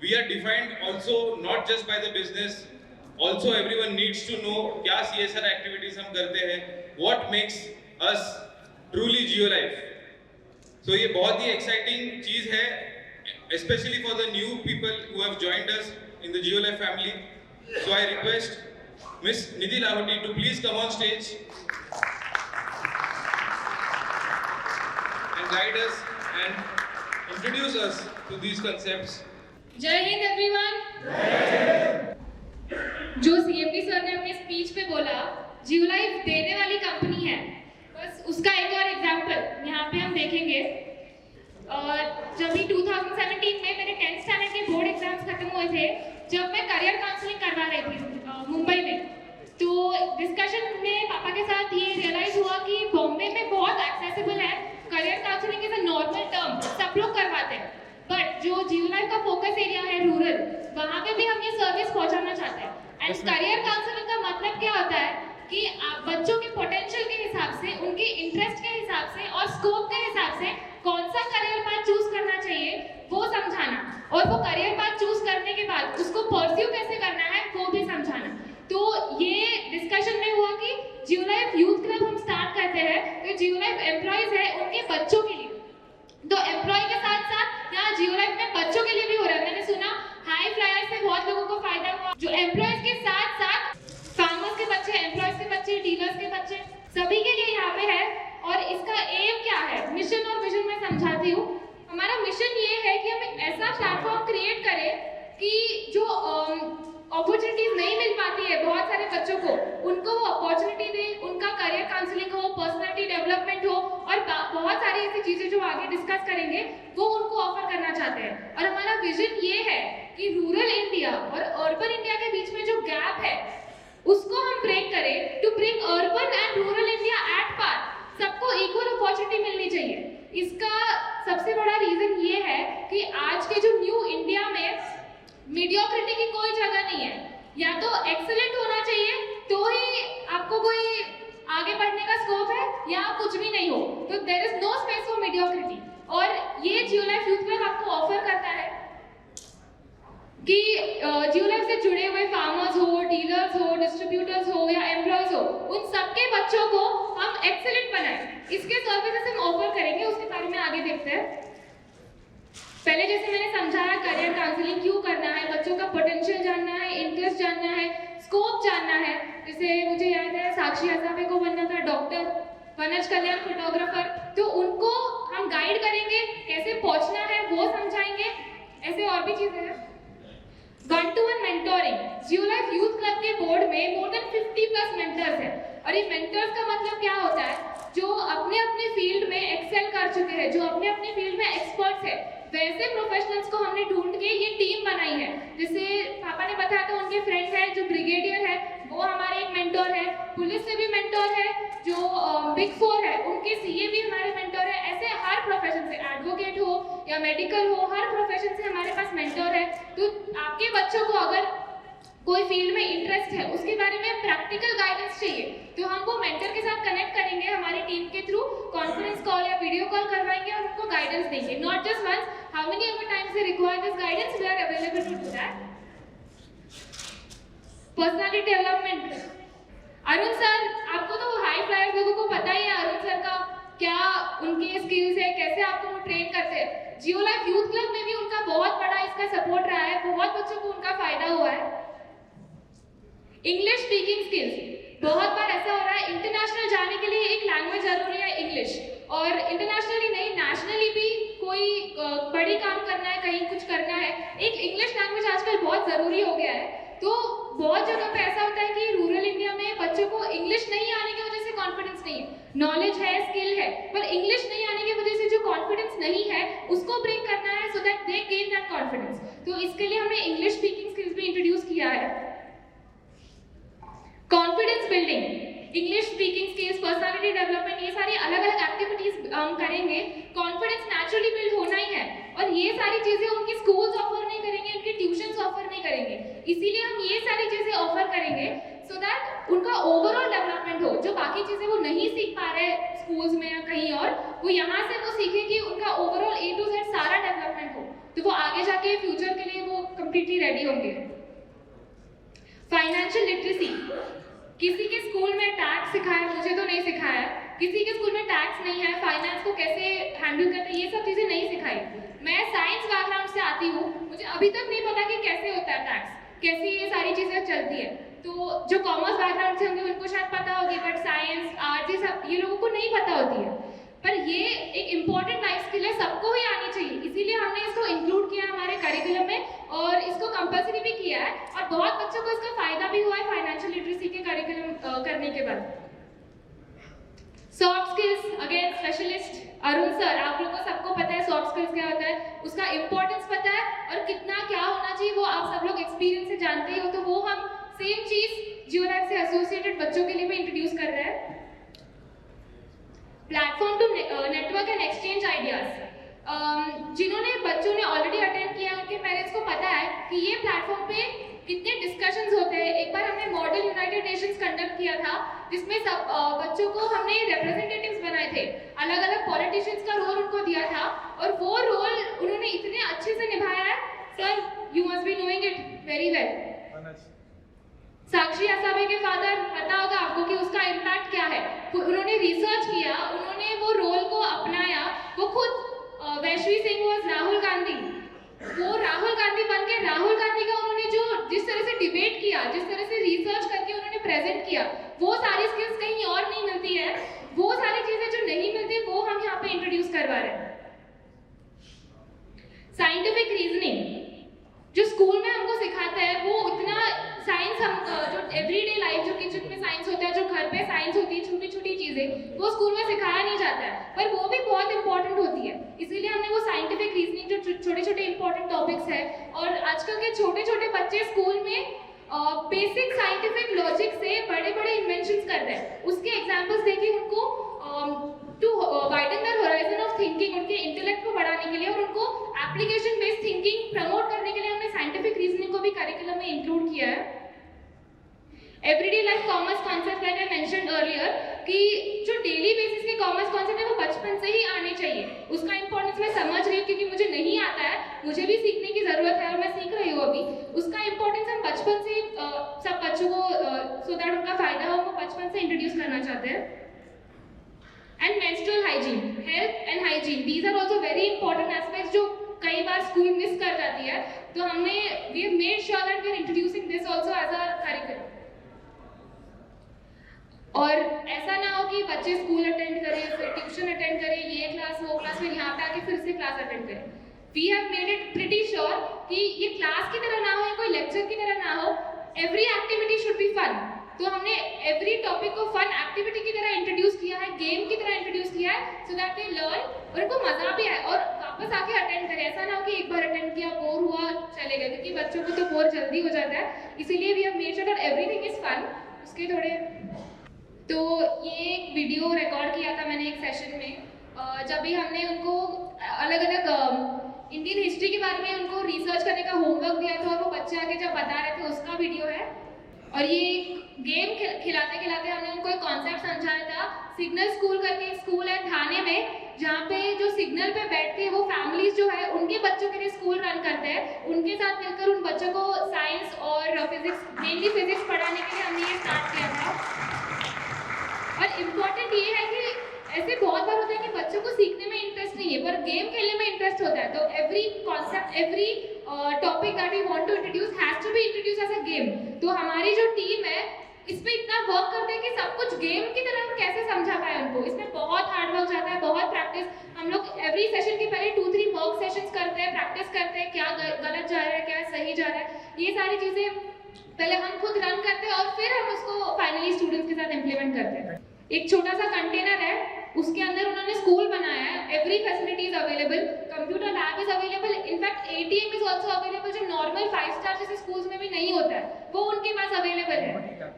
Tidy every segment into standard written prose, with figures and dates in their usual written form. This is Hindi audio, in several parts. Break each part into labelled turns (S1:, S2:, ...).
S1: we are defined also not just by the business, also everyone needs to know क्या CSR activities हम करते हैं, what makes us truly GeoLife. So ये बहुत ही exciting चीज है, especially for the new people who have joined us in the GeoLife family. So I request Miss Nidhi Lahoti to please come on stage and guide us and introduce us to these concepts.
S2: जय हिंद एवरीवन। जो सीएमडी सर ने अपने स्पीच पे बोला जियोलाइफ देने वाली कंपनी है, बस उसका एक और एग्जांपल यहाँ पे हम देखेंगे। और जब भी 2017 में मेरे 10th स्टैंडर्ड के बोर्ड एग्जाम्स खत्म हुए थे, जब मैं करियर काउंसलिंग करवा रही थी मुंबई में, तो डिस्कशन में पापा के साथ ये रियलाइज हुआ कि बॉम्बे में बहुत एक्सेसिबल है, career counselling is a normal term, सब लोग करवाते हैं। बट जो जियोलाइफ का फोकस एरिया है रूरल, वहाँ पे भी हम ये सर्विस पहुँचाना चाहते हैं। एंड करियर काउंसलिंग का मतलब क्या होता है कि बच्चों के पोटेंशियल के हिसाब से, उनके इंटरेस्ट के हिसाब से और स्कोप के हिसाब से कौन सा करियर पाथ चूज करना चाहिए वो समझाना, और वो करियर पाथ चूज करने के बाद उसको परस्यू कैसे करना है वो भी समझाना। तो ये डिस्कशन में हुआ कि जियोलाइफ यूथ क्लब हम स्टार्ट करते हैं, तो जियोलाइफ एम्प्लॉइज है उनके बच्चों के लिए, तो एम्प्लॉय के साथ साथ यहाँ जियोलाइफ में बच्चों के लिए भी हो रहा है। मैंने सुना हाई फ्लायर से बहुत लोगों को फायदा हुआ। जो एम्प्लॉयज के साथ साथ फार्मर्स के बच्चे, एम्प्लॉयज के बच्चे, डीलर्स के बच्चे, सभी के लिए यहाँ पे है। और इसका एम क्या है, मिशन और विजन में समझाती हूँ। हमारा मिशन ये है कि हम एक ऐसा प्लेटफॉर्म क्रिएट करें कि जो अपॉर्चुनिटीज नहीं मिल पाती है बहुत सारे बच्चों को, उनको वो अपॉर्चुनिटी दे, उनका करियर काउंसलिंग हो, पर्सनालिटी डेवलपमेंट हो, और बहुत सारी ऐसी चीजें जो आगे डिस्कस करेंगे वो उनको ऑफर करना चाहते हैं। और हमारा विजन ये है कि रूरल इंडिया और अर्बन इंडिया के बीच में जो गैप है उसको हम ब्रेक करें, to bring urban and rural India at par, सबको इक्वल अपॉर्चुनिटी मिलनी चाहिए। इसका सबसे बड़ा रीजन ये है कि आज के जो न्यू इंडिया में मीडियोक्रिटी की कोई जगह नहीं है, या तो एक्सीलेंट होना चाहिए तो ही आपको कोई आगे बढ़ने का स्कोप है, या कुछ भी नहीं हो तो there is no space for mediocrity. और ये जियोलाइफ यूथ क्लब आपको ऑफर करता है कि जियोलाइफ से जुड़े हुए फार्मर्स हो, डीलर्स हो, डिस्ट्रीब्यूटर्स हो या एम्प्लॉयज हो, उन सबके बच्चों को हम एक्सीलेंट बनाएं। इसके सर्विसेज हम ऑफर करेंगे, उसके बारे में आगे देखते हैं। पहले जैसे मैंने समझाया करियर काउंसलिंग क्यों करना है, बच्चों का पोटेंशियल जानना है, इंटरेस्ट जानना है, स्कोप जानना है। जैसे मुझे याद है साक्षी हजाबे को बनना था डॉक्टर, वनज कल्याण फोटोग्राफर, तो उनको हम गाइड करेंगे, कैसे पहुंचना है वो समझाएंगे। ऐसे और भी चीजें हैं। 1-to-1 मेंटोरिंग, जियोलाइफ यूथ क्लब के बोर्ड में मोर देन 50+ मेंटर्स हैं। और ये मेंटर्स का मतलब क्या होता है, जो अपने अपने फील्ड में एक्सेल कर चुके हैं, जो अपने अपने फील्ड में एक्सपर्ट्स है, वैसे प्रोफेशनल्स को हमने ढूंढ के ये टीम बनाई है। जैसे पापा ने बताया था उनके फ्रेंड है जो ब्रिगेडियर है, वो हमारे एक मेंटोर है, पुलिस से भी मेंटोर है, जो बिग 4 है उनके सीए भी हमारे मेंटोर है। ऐसे हर प्रोफेशन से, एडवोकेट हो या मेडिकल हो, हर प्रोफेशन से हमारे पास मेंटोर है। तो आपके बच्चों को अगर कोई फील्ड में इंटरेस्ट है, उसके बारे में प्रैक्टिकल गाइडेंस चाहिए, तो हम वो मेंटर के साथ कनेक्ट करेंगे हमारी टीम के थ्रू, कॉन्फ्रेंस कॉल या वीडियो कॉल करवाएंगे और उनको गाइडेंस देंगे। Not just once, how many ever times they require this guidance, we are available to do that. Personality development, Arun sir, आपको तो हाई फ्लायर लोगों को पता ही है अरुण सर का क्या उनके स्किल्स है, कैसे आपको वो ट्रेन करते हैं। जियोलाइफ यूथ क्लब में भी उनका बहुत बड़ा इसका सपोर्ट रहा है, बहुत बच्चों को उनका फायदा हुआ है। इंग्लिश स्पीकिंग स्किल्स, बहुत बार ऐसा हो रहा है इंटरनेशनल जाने के लिए एक लैंग्वेज जरूरी है इंग्लिश, और इंटरनेशनली नहीं नेशनली भी कोई बड़ी काम करना है, कहीं कुछ करना है, एक इंग्लिश लैंग्वेज आजकल बहुत जरूरी हो गया है। तो बहुत जगह पे ऐसा होता है कि रूरल इंडिया में बच्चों को इंग्लिश नहीं आने की वजह से कॉन्फिडेंस नहीं है, नॉलेज है, स्किल है, पर इंग्लिश नहीं आने की वजह से जो कॉन्फिडेंस नहीं है उसको ब्रेक करना है, सो that they gain that confidence. तो इसके लिए हमने इंग्लिश स्पीकिंग स्किल्स भी इंट्रोड्यूस किया है। Confidence building, English speaking skills, personality development, ये सारी अलग अलग एक्टिविटीज हम करेंगे। कॉन्फिडेंस नेचुरली बिल्ड होना ही है, और ये सारी चीजें उनके स्कूल्स ऑफर नहीं करेंगे, उनके ट्यूशंस ऑफर नहीं करेंगे, इसीलिए हम ये सारी चीजें ऑफर करेंगे सो दैट उनका ओवरऑल डेवलपमेंट हो। जो बाकी चीजें वो नहीं सीख पा रहे स्कूल्स में या कहीं और, वो यहाँ से वो सीखे कि उनका ओवरऑल A to Z सारा डेवलपमेंट हो, तो वो आगे जाके फ्यूचर के लिए वो कंप्लीटली रेडी होंगे। फाइनेंशियल लिटरेसी, किसी के स्कूल में टैक्स सिखाया, मुझे तो नहीं सिखाया, किसी के स्कूल में टैक्स नहीं है, फाइनेंस को कैसे हैंडल करते हैं, ये सब चीज़ें नहीं सिखाई। मैं साइंस बैकग्राउंड से आती हूँ, मुझे अभी तक नहीं पता कि कैसे होता है टैक्स, कैसे ये सारी चीज़ें चलती है। तो जो कॉमर्स बैकग्राउंड से होंगे उनको शायद पता होगी, बट साइंस आर्ट्स ये सब ये लोगों को नहीं पता होती है। पर ये एक इम्पॉर्टेंट लाइफ स्किल है, सबको ही आनी चाहिए, इसीलिए हमने इसको इंक्लूड किया हमारे करिकुलम में और इसको कंपल्सरी भी किया है और बहुत बच्चों को इसका फायदा भी हुआ है फाइनेंशियल लिटरेसी के करिकुलम करने के बाद। Soft skills, again specialist Arun sir, आप लोगों को सबको पता है सॉफ्ट स्किल्स क्या होता है, उसका इंपॉर्टेंस पता है और कितना क्या होना चाहिए वो आप सब लोग एक्सपीरियंस से जानते ही हो। तो वो हम सेम चीज जियो लाइफ से एसोसिएटेड बच्चों के लिए भी इंट्रोड्यूस कर रहे हैं। Platform to network and exchange ideas, जिन्होंने बच्चों ने ऑलरेडी अटेंड किया उनके पेरेंट्स को पता है कि ये प्लेटफॉर्म पे कितने डिस्कशंस होते हैं। एक बार हमने मॉडल यूनाइटेड नेशंस कंडक्ट किया था जिसमें सब बच्चों को हमने रिप्रेजेंटेटिव्स बनाए थे, अलग अलग पॉलिटिशियंस का रोल उनको दिया था और वो रोल उन्होंने इतने अच्छे से निभाया है। Sir you must be knowing it very well. Sakshi Asabe के फादर, पता होगा आपको कि उसका इम्पैक्ट क्या है। उन्होंने रिसर्च किया, उन्होंने वो रोल को अपनाया। वो खुद वैश्वी सिंह वाज राहुल गांधी, वो राहुल गांधी बन के राहुल गांधी का उन्होंने जो जिस तरह से डिबेट किया, जिस तरह से रिसर्च करके उन्होंने प्रेजेंट किया, वो सारी स्किल्स कहीं और नहीं मिलती है। वो सारी चीजें जो नहीं मिलती वो हम यहाँ पे इंट्रोड्यूस करवा रहे हैं। साइंटिफिक रीजनिंग जो स्कूल में हमको सिखाता है वो उतना साइंस हम जो एवरीडे लाइफ जो किचन में साइंस होता है, जो घर पे साइंस होती है, छोटी छोटी चीजें वो स्कूल में सिखाया नहीं जाता है, पर वो भी बहुत इंपॉर्टेंट होती है। इसीलिए हमने वो साइंटिफिक रीजनिंग जो छोटे छोटे इंपॉर्टेंट टॉपिक्स है, और आजकल के छोटे छोटे बच्चे स्कूल में बेसिक साइंटिफिक लॉजिक से बड़े बड़े इन्वेंशंस कर रहे हैं। उसके एग्जांपल्स देखिए उनको to widen their horizon of thinking, उनके इंटेलेक्ट को बढ़ाने के लिए और उनको एप्लीकेशन बेस्ड थिंकिंग प्रमोट करने के लिए हमने साइंटिफिक रीजनिंग को भी करिकुलम में इंक्लूड किया है। Everyday life commerce concept like I mentioned earlier कि जो डेली बेसिस के कॉमर्स कॉन्सेप्ट है वो बचपन से ही आने चाहिए। उसका इंपॉर्टेंस मैं समझ रही हूँ क्योंकि मुझे नहीं आता है, मुझे भी सीखने की जरूरत है और मैं सीख रही हूँ अभी। उसका इंपॉर्टेंस हम बचपन से सब बच्चों को सो दैट उनका फायदा हो, वो बचपन से इंट्रोड्यूस करना चाहते हैं। And menstrual hygiene, health and hygiene, these are also very important aspects जो कई बार स्कूल मिस कर जाती है। तो हमने we have made sure that we are introducing this also as a curriculum. और ऐसा ना हो कि बच्चे स्कूल अटेंड करें, फिर ट्यूशन अटेंड करें, ये क्लास वो क्लास, फिर यहाँ पे आके फिर से क्लास अटेंड करें। We have made it pretty sure कि ये क्लास की तरह ना हो, कोई लेक्चर की तरह ना हो। Every activity should be fun. तो हमने एवरी टॉपिक को फन एक्टिविटी की तरह इंट्रोड्यूस किया है, गेम की तरह इंट्रोड्यूस किया है, सो दैट दे लर्न और उनको मजा भी आए और वापस आके अटेंड करें। ऐसा ना हो कि एक बार अटेंड किया, बोर हुआ, चले गए, क्योंकि बच्चों को तो बोर जल्दी हो जाता है। इसीलिए we have made sure that everything is fun. उसके थोड़े तो ये एक वीडियो रिकॉर्ड किया था मैंने एक सेशन में, जब भी हमने उनको अलग अलग इंडियन हिस्ट्री के बारे में उनको रिसर्च करने का होमवर्क दिया था और वो बच्चे आके जब बता रहे थे, उसका वीडियो है। और ये गेम खिलाते खिलाते हमने उनको एक कॉन्सेप्ट समझाया था। सिग्नल स्कूल करके एक स्कूल है थाने में, जहाँ पे जो सिग्नल पे बैठते हैं वो फैमिलीज जो है उनके बच्चों के लिए स्कूल रन करते हैं। उनके साथ मिलकर उन बच्चों को साइंस और फिजिक्स, मेनली फिजिक्स पढ़ाने के लिए हमने ये स्टार्ट किया था। और इम्पॉर्टेंट ये है कि ऐसे बहुत बार होता है कि बच्चों को सीखने में इंटरेस्ट नहीं है पर गेम खेलने में इंटरेस्ट होता है। तो every concept, every topic that we want to introduce has to be introduce as a game. तो हमारी जो टीम है इस पे इतना वर्क करते हैं कि सब कुछ गेम की तरह हम कैसे समझा पाए उनको। इसमें बहुत हार्ड वर्क जाता है, बहुत प्रैक्टिस। हम लोग एवरी सेशन के पहले 2-3 मॉक सेशंस करते हैं, प्रैक्टिस करते हैं क्या गलत जा रहा है, क्या सही जा रहा है। ये सारी चीजें पहले हम खुद रन करते हैं और फिर हम उसको फाइनली स्टूडेंट्स के साथ इम्प्लीमेंट करते हैं। एक छोटा सा कंटेनर है, उसके अंदर उन्होंने स्कूल बनाया है। Every facility is available, computer lab is available, in fact ATM is also available, जो नॉर्मल 5 स्टार जैसे स्कूल्स में भी नहीं होता है, वो उनके पास अवेलेबल है।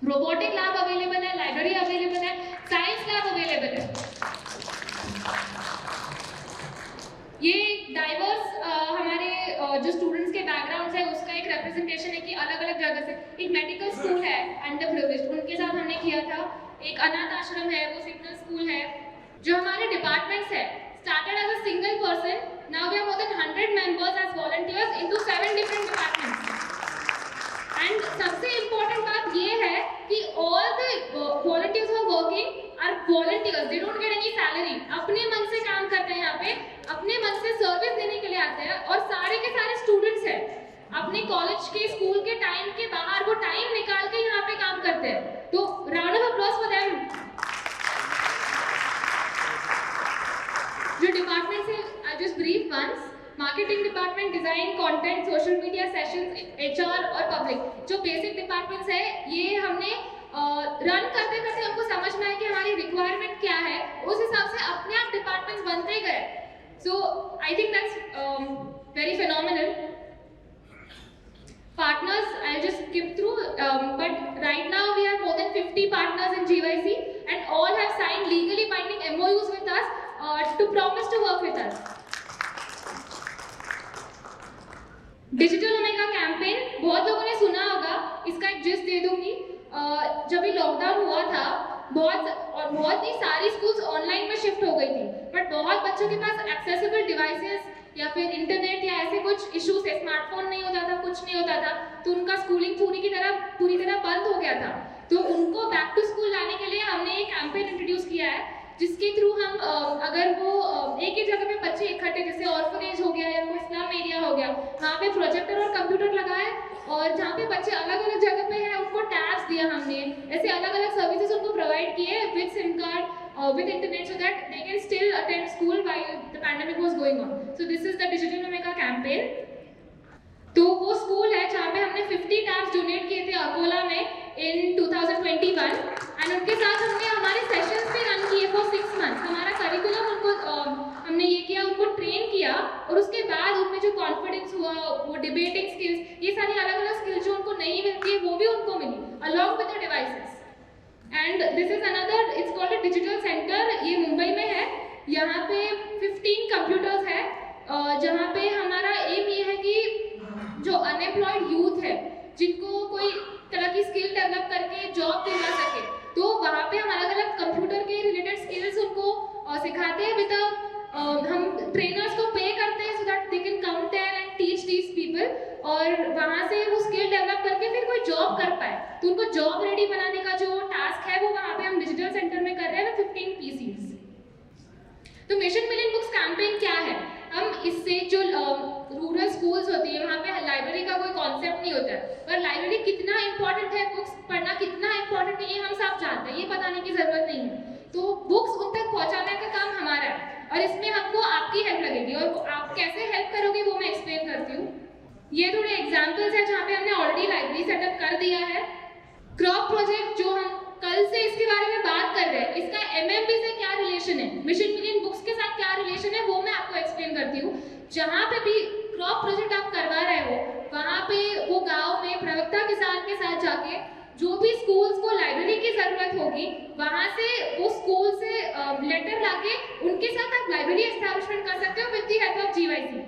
S2: रोबोटिक लैब अवेलेबल है, लाइब्रेरी अवेलेबल है, साइंस लैब अवेलेबल है। ये डाइवर्स हमारे जो स्टूडेंट्स के बैकग्राउंड्स है उसका एक रिप्रेजेंटेशन है कि अलग अलग जगह से। एक मेडिकल स्कूल है अंडर प्रिविलेज्ड, उनके साथ हमने किया था। एक अनाथ आश्रम है, वो सिग्नल स्कूल है। जो हमारे डिपार्टमेंट्स है, started as a single person, now we have more than 100 members as volunteers into 7 different departments. And सबसे important बात ये है कि all the volunteers who are working are volunteers. They don't get any salary. अपने मन से काम करते हैं यहाँ पे, अपने मन से सर्विस देने के लिए आते हैं और सारे के सारे स्टूडेंट्स हैं अपने कॉलेज के स्कूल के टाइम के बाहर वो टाइम निकाल के यहाँ पे काम करते हैं. तो round of applause for them. जो डिपार्टमेंट से I just brief once. Marketing department, design, content, social media, sessions, HR और पब्लिक. जो बेसिक डिपार्टमेंट्स है ये हमने रन करते करते हमको समझ में आया कि हमारी रिक्वायरमेंट क्या है, उस हिसाब से अपने आप डिपार्टमेंट्स बनते गए. So I think that's very phenomenal. Partners, I'll just skip through, but right now we have more than 50 partners in GYC and all have signed legally binding MOUs with us to promise to work with us. Digital omega campaign बहुत लोगों ने सुना होगा. इसका एक जिस्ट दे दूंगी. जब ये लॉकडाउन हुआ था बहुत ही सारी स्कूल्स ऑनलाइन में शिफ्ट हो गई थी, बट बहुत बच्चों के पास एक्सेसिबल डिवाइसेस या फिर इंटरनेट या ऐसे कुछ इश्यूज है, स्मार्टफोन नहीं होता था, कुछ नहीं होता था, तो उनका स्कूलिंग पूरी तरह बंद हो गया था. तो उनको बैक टू स्कूल लाने के लिए हमने एक कैंपेन इंट्रोड्यूस किया है जिसके थ्रू हम अगर वो एक ही जगह पे बच्चे इकट्ठे, जैसे ऑर्फनेज हो गया या कोई स्लम एरिया हो गया, वहाँ पे प्रोजेक्टर और कंप्यूटर लगाए और जहाँ पे बच्चे अलग अलग जगह पे हैं उनको टैब्स दिया हमने. ऐसे अलग अलग सर्विसेज उनको प्रोवाइड किए with SIM card with internet so that they can still attend school while the pandemic was going on. So this is the Digital Omega campaign. तो वो स्कूल है जहाँ पे हमने 50 टैब्स डोनेट किए थे अकोला में in 2021 and उनके साथ हमने हमारे सेशंस भी रन किए for 6 months. हमारा करिकुलम उनको हमने ये किया, उनको ट्रेन किया और उसके बाद उनमें जो कॉन्फिडेंस हुआ, वो डिबेटिंग स्किल्स, ये सारी अलग अलग स्किल्स जो उनको नहीं मिलती है वो भी उनको मिली along with the devices. And this is another, it's called a digital center. ये मुंबई में है. यहाँ पे 15 कंप्यूटर्स है जहाँ पे हमारा एम ये है कि जो अनएम्प्लॉयड यूथ है जिनको कोई तरह की स्किल डेवलप करके जॉब दी जा सके, तो वहाँ पे हम अलग अलग कंप्यूटर के रिलेटेड स्किल्स उनको सिखाते हैं विद हम ट्रेनर्स को पे करते हैं so that they can come there and teach these people और वहाँ से वो स्किल डेवलप करके फिर कोई जॉब कर पाए. तो उनको जॉब रेडी बनाने का जो टास्क है वो वहाँ पे हम डिजिटल सेंटर में कर रहे हैं 15 PCs. तो मिशन मिलियन बुक्स कैंपेन क्या है? हम इससे जो रूरल स्कूल्स होती है वहाँ पे लाइब्रेरी का कोई कॉन्सेप्ट नहीं होता है, पर लाइब्रेरी कितना इंपॉर्टेंट है, बुक्स पढ़ना कितना इंपॉर्टेंट है, ये हम सब जानते हैं, ये बताने की जरूरत नहीं है. तो बुक्स उन तक पहुँचाने का काम हमारा है और इसमें हमको आपकी हेल्प लगेगी और आप कैसे हेल्प करोगे वो मैं एक्सप्लेन करती हूँ. ये थोड़े एग्जाम्पल्स हैं जहाँ पे हमने ऑलरेडी लाइब्रेरी सेटअप कर दिया है. क्रॉप प्रोजेक्ट जो हम कल से इसके बारे में बात कर रहे हैं, इसका MMB से क्या रिलेशन है, मिशन मिलियन बुक्स के साथ क्या रिलेशन है, वो मैं आपको एक्सप्लेन करती हूँ. जहाँ पे भी क्रॉप प्रोजेक्ट आप करवा रहे हो वहाँ पे वो गांव में प्रवक्ता किसान के साथ जाके जो भी स्कूल्स को लाइब्रेरी की जरूरत होगी वहाँ से वो स्कूल से लेटर लाके उनके साथ आप लाइब्रेरी एस्टैब्लिशमेंट कर सकते हो with the help of GYC.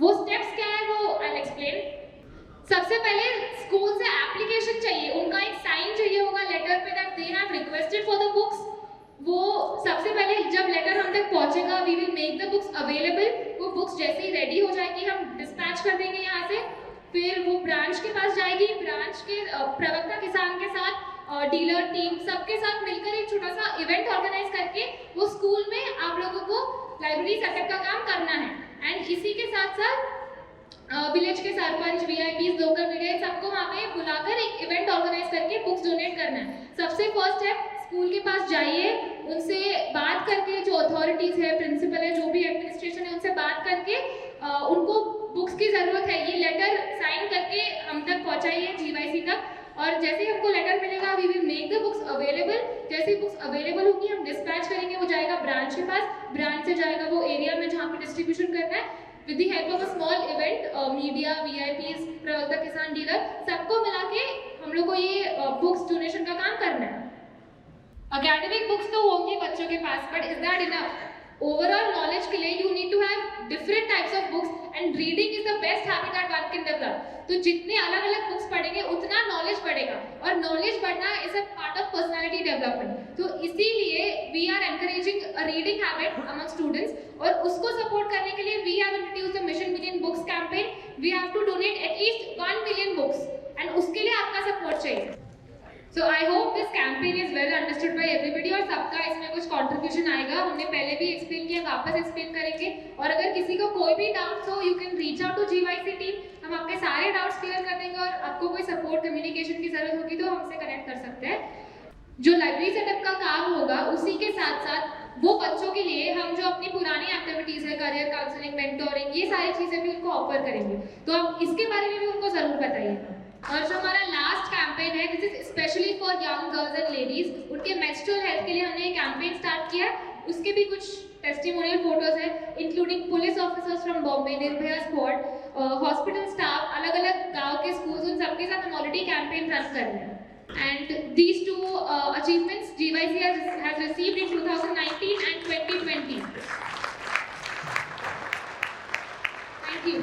S2: वो स्टेप्स क्या है वो आई विल एक्सप्लेन. सबसे पहले स्कूल से एप्लीकेशन चाहिए, उनका एक साइन चाहिए होगा लेटर पे that they have requested for the books. वो सबसे पहले जब लेटर हम तक पहुंचेगा we will make the books available. वो बुक्स जैसे ही रेडी हो जाएगी हम डिस्पैच कर देंगे यहाँ से, फिर वो ब्रांच के पास जाएगी, ब्रांच के प्रवक्ता किसान के साथ डीलर टीम सबके साथ मिलकर एक छोटा सा इवेंट ऑर्गेनाइज करके वो स्कूल में आप लोगों को लाइब्रेरी सेटअप का काम करना है. एंड इसी के साथ साथ विलेज के सरपंच, VIPs, लोकल मीडिया सबको वहाँ पे बुलाकर एक इवेंट ऑर्गेनाइज करके बुक्स डोनेट करना है. सबसे फर्स्ट स्टेप स्कूल के पास जाइए, उनसे बात करके जो अथॉरिटीज है, प्रिंसिपल है, जो भी एडमिनिस्ट्रेशन है उनसे बात करके उनको बुक्स की जरूरत है ये लेटर साइन करके हम तक पहुँचाइए GYC तक. और जैसे ही हमको लेटर मिलेगा we will make the books available. जैसे ही बुक्स अवेलेबल होगी हम डिस्पैच करेंगे, वो जाएगा ब्रांच के पास, ब्रांच से जाएगा वो एरिया में जहाँ पे डिस्ट्रीब्यूशन करना है. With the help of a small event, media, VIPs, प्रवक्ता किसान, डीलर सबको मिला के हम लोग को ये बुक्स डोनेशन का काम करना है. एकेडमिक बुक्स तो होंगी बच्चों के पास, but is that enough? Overall knowledge के लिए you need to have different types of books and reading is the best habit that one can develop. तो जितने अलग अलग बुक्स पढ़ेंगे उतना नॉलेज बढ़ेगा और नॉलेज बढ़ना is a part of personality development. तो इसीलिए we are encouraging a reading habit among students और उसको सपोर्ट करने के लिए we have introduced the mission million books campaign. We have to donate So I hope this campaign is well understood by everybody और सबका इसमें कुछ contribution आएगा. हमने पहले भी explain किया, वापस explain करेंगे. और अगर किसी को कोई भी doubts हो, you can reach out to GYC team. हम आपके सारे doubts clear कर देंगे और आपको कोई support communication की जरूरत होगी तो हमसे connect कर सकते हैं. जो लाइब्रेरी सेटअप का काम होगा उसी के साथ साथ वो बच्चों के लिए हम जो अपनी पुरानी एक्टिविटीज है, करियर काउंसलिंग, मेंटोरिंग, ये सारी चीजें भी उनको ऑफर करेंगे. तो आप इसके बारे में भी उनको जरूर बताइए. और जो हमारा लास्ट कैंपेन है, this is specially for young girls and ladies. उनके मेंस्ट्रुअल हेल्थ के लिए हमने एक कैंपेन स्टार्ट किया है. उसके भी कुछ टेस्टिमोनियल फोटोज है, including police officers from Bombay, Nirbhaya squad, hospital staff, अलग अलग गांव के स्कूल्स, उन सबके साथ हम ऑलरेडी कैंपेन रन कर रहे हैं. And these two achievements GYC has received in 2019 and 2020. Thank you.